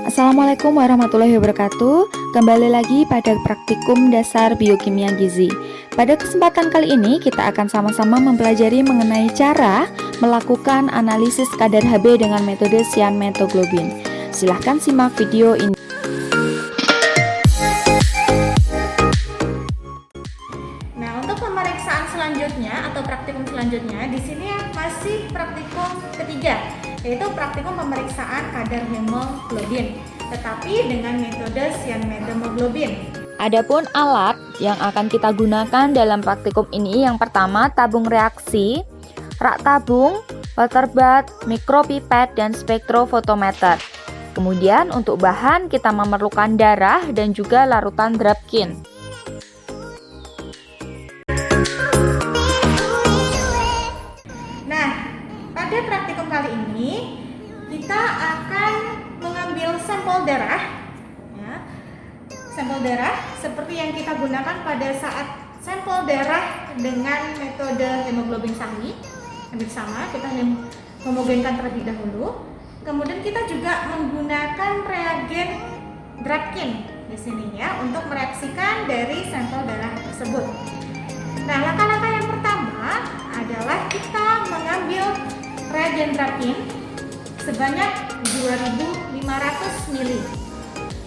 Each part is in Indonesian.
Assalamualaikum warahmatullahi wabarakatuh. Kembali lagi pada praktikum dasar biokimia gizi. Pada kesempatan kali ini kita akan sama-sama mempelajari mengenai cara melakukan analisis kadar Hb dengan metode cyanmetoglobin. Silahkan simak video ini. Nah, untuk pemeriksaan selanjutnya atau praktikum selanjutnya, di sini masih praktikum ketiga, yaitu praktikum pemeriksaan kadar hemoglobin, tetapi dengan metode cyanmetoglobin. Adapun alat yang akan kita gunakan dalam praktikum ini yang pertama tabung reaksi, rak tabung, water bath, mikropipet, dan spektrofotometer. Kemudian untuk bahan kita memerlukan darah dan juga larutan Drapkin. Nah, pada praktikum kali ini kita akan mengambil sampel darah, ya. Sampel darah seperti yang kita gunakan pada saat sampel darah dengan metode hemoglobin sahih. Hampir sama, kita homogenkan terlebih dahulu. Kemudian kita juga menggunakan reagen Drapkin di sini ya untuk mereaksikan dari sampel darah tersebut. Nah, langkah-langkah yang pertama adalah kita mengambil reagen Drapkin sebanyak 2.500 ml.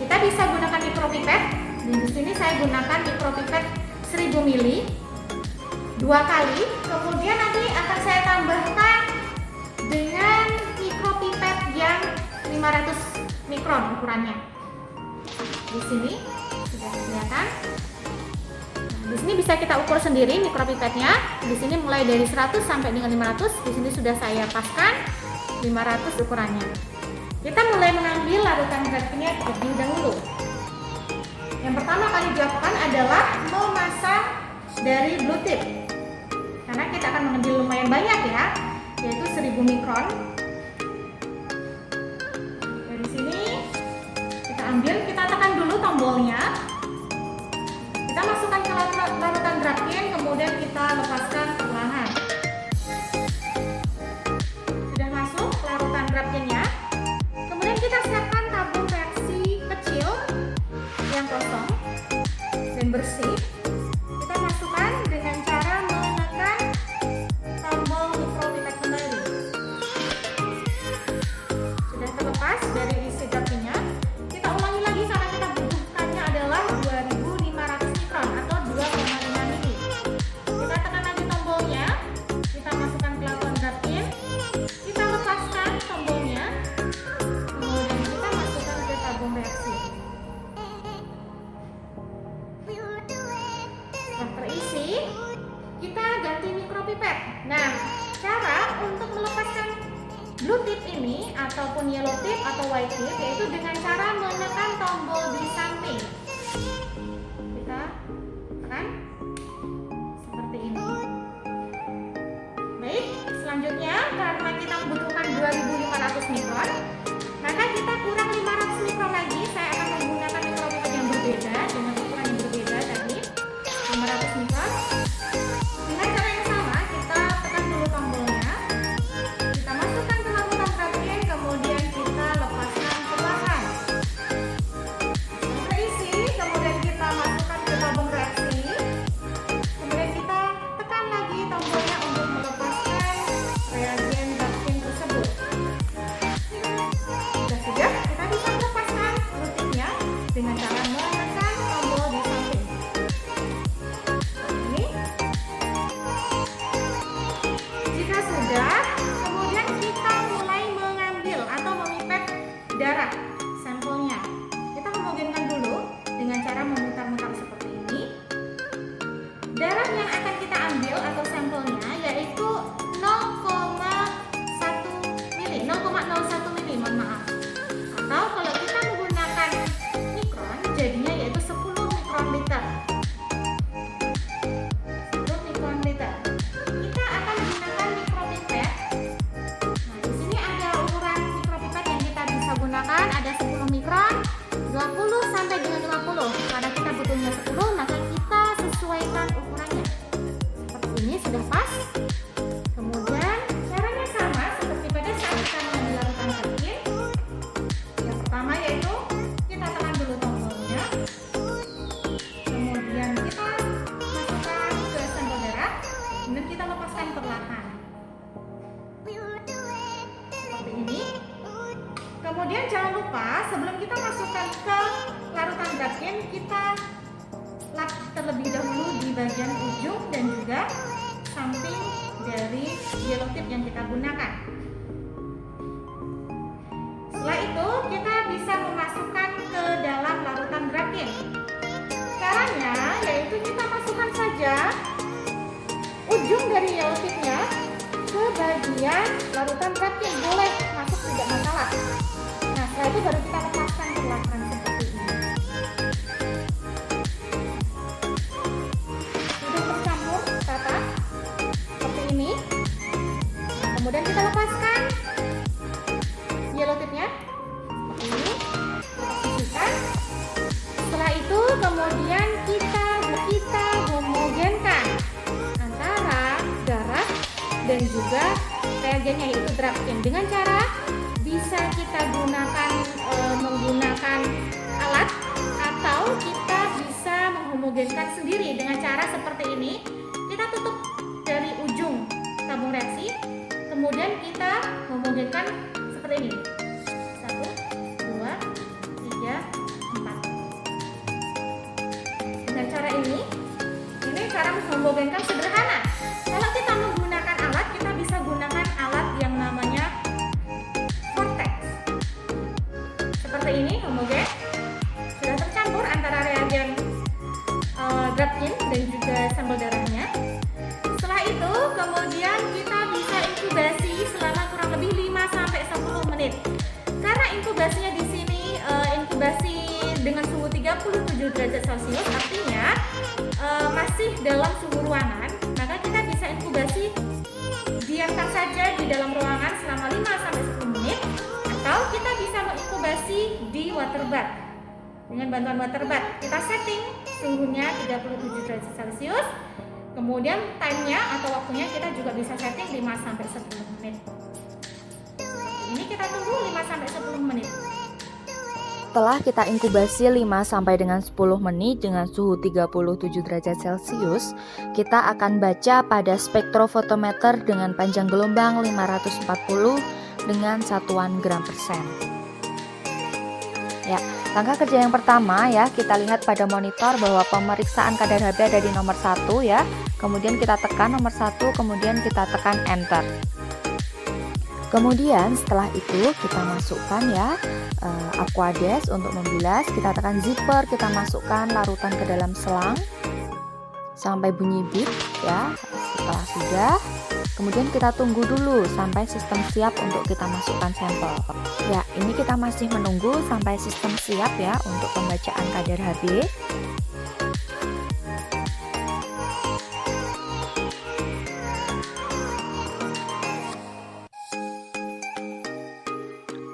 Kita bisa gunakan mikropipet. Di sini saya gunakan mikropipet 1000 ml 2 kali. Kemudian nanti akan saya tambahkan dengan mikropipet yang 500 mikron ukurannya. Di sini sudah kelihatan. Di sini bisa kita ukur sendiri mikropipetnya. Di sini mulai dari 100 sampai dengan 500. Di sini sudah saya paskan 500 ukurannya. Kita mulai mengambil larutan Drapkinnya terlebih dahulu. Yang pertama kali dilakukan adalah memasang dari blue tip. Karena kita akan mengambil lumayan banyak ya, yaitu 1000 mikron. Dari sini kita ambil, kita tekan dulu tombolnya. Kita masukkan ke larutan Drapkin, kemudian kita lepaskan perlahan. Sudah masuk larutan Drapkinnya. Kemudian kita siapkan tabung reaksi kecil yang kosong dan bersih. Kita masukkan dengan cara menekan tombol mikropipet kembali. Sudah terlepas dari isi Drapkinnya. Kita ulangi lagi karena kita butuhkannya adalah 2.500 mikron atau 2,5 mili. Kita tekan lagi tombolnya, kita masukkan ke larutan Drapkin, kita lepaskan tombolnya, kemudian kita masukkan ke tabung reaksi. Setelah terisi, kita ganti mikropipet. Nah, cara untuk melepaskan blue tip ini ataupun yellow tip atau white tip yaitu dengan cara menekan tombol di samping. Kita tekan seperti ini. Baik, selanjutnya karena kita membutuhkan 2.500 mikron, maka kita kurang 500 mikron lagi. Saya akan menggunakan mikropipet yang berbeda dengan ukuran yang berbeda tadi, 500 mikron. Dengan cara yang sama, kita tekan dulu tombolnya, kita masukkan ke larutan Drapkin, kemudian kita lepaskan perlahan. Terisi, kemudian kita masukkan ke tabung reaksi, kemudian kita tekan lagi tombolnya untuk melepaskan reagen Drapkin tersebut. Sudah, kita bisa melepaskan blue tip-nya dengan cara menekan tombol di samping. Ini. Jika sudah, kemudian kita mulai mengambil atau memipet darah sampelnya. Kita homogenkan dulu dengan cara memutar-mutar seperti ini. Darah yang akan kita ambil atau sampelnya yaitu 0,1 mili, 0,01 mili, mohon maaf. Atau kalau kita menggunakan mikron, jadinya yaitu 10 mikron liter. 10 mikron liter. Kita akan menggunakan mikropipet. Nah, di sini ada ukuran mikropipet yang kita bisa gunakan, ada 10 mikron, 20 sampai dengan 50. Karena kita butuhnya 10, maka kita sesuaikan ukurannya. Seperti ini sudah pas. Kemudian caranya sama seperti pada saat kita mengambil larutan Drapkin. Yang pertama yaitu Kemudian jangan lupa sebelum kita masukkan ke larutan grafin, kita lap terlebih dahulu di bagian ujung dan juga samping dari yellow tip yang kita gunakan. Setelah itu kita bisa memasukkan ke dalam larutan grafin. Caranya yaitu kita masukkan saja ujung dari yellow tipnya ke bagian larutan grafin, boleh masuk tidak masalah. Nah setelah itu baru kita lepaskan perlahan seperti ini. Sudah tercampur rata seperti ini. Nah, kemudian kita lepaskan yellow tipnya seperti ini, kita sisihkan. Setelah itu kemudian kita homogenkan antara darah dan juga reagennya yaitu grafin dengan cara bisa kita gunakan menggunakan alat atau kita bisa menghomogenkan sendiri dengan cara seperti ini. Kita tutup dari ujung tabung reaksi, kemudian kita homogenkan seperti ini. 1, 2, 3, 4. Dengan cara ini cara menghomogenkan sederhana. Kalau kita menggunakan alat, kita bisa gunakan alat yang namanya vortex. Seperti ini, homogen. Sudah tercampur antara reagen grafin dan juga sampel darahnya. Setelah itu, kemudian kita bisa inkubasi selama kurang lebih 5-10 menit. Karena inkubasinya di sini inkubasi dengan suhu 37 derajat Celcius, artinya masih dalam suhu ruangan, maka kita bisa inkubasi, diamkan saja di dalam ruangan selama 5-10 menit, atau kita bisa menginkubasi di water bath. Dengan bantuan water bath, kita setting suhunya 37 derajat Celcius, kemudian time-nya atau waktunya kita juga bisa setting 5-10 menit. Ini kita tunggu 5-10 menit. Setelah kita inkubasi 5 sampai dengan 10 menit dengan suhu 37 derajat Celcius, kita akan baca pada spektrofotometer dengan panjang gelombang 540 dengan satuan gram persen. Ya, langkah kerja yang pertama ya, kita lihat pada monitor bahwa pemeriksaan kadar HB ada di nomor 1 ya. Kemudian kita tekan nomor 1, kemudian kita tekan enter. Kemudian setelah itu kita masukkan ya Aquades untuk membilas, kita tekan zipper, kita masukkan larutan ke dalam selang sampai bunyi beep ya. Setelah sudah, kemudian kita tunggu dulu sampai sistem siap untuk kita masukkan sampel. Ya, ini kita masih menunggu sampai sistem siap ya untuk pembacaan kadar HB.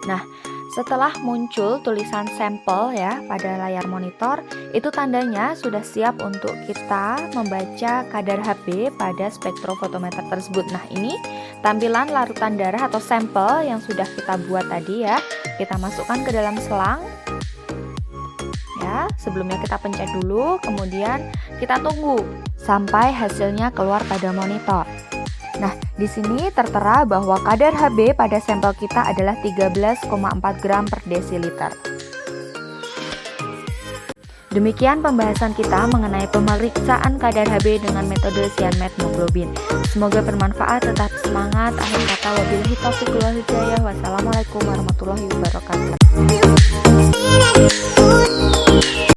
Nah, setelah muncul tulisan sampel ya pada layar monitor, itu tandanya sudah siap untuk kita membaca kadar HB pada spektrofotometer tersebut. Nah, ini tampilan larutan darah atau sampel yang sudah kita buat tadi ya. Kita masukkan ke dalam selang. Ya, sebelumnya kita pencet dulu, kemudian kita tunggu sampai hasilnya keluar pada monitor. Nah, di sini tertera bahwa kadar HB pada sampel kita adalah 13,4 gram per desiliter. Demikian pembahasan kita mengenai pemeriksaan kadar HB dengan metode cyanide hemoglobin. Semoga bermanfaat, tetap semangat. Akhir kata, wabillahi taufiq wal hidayah. Wassalamualaikum warahmatullahi wabarakatuh.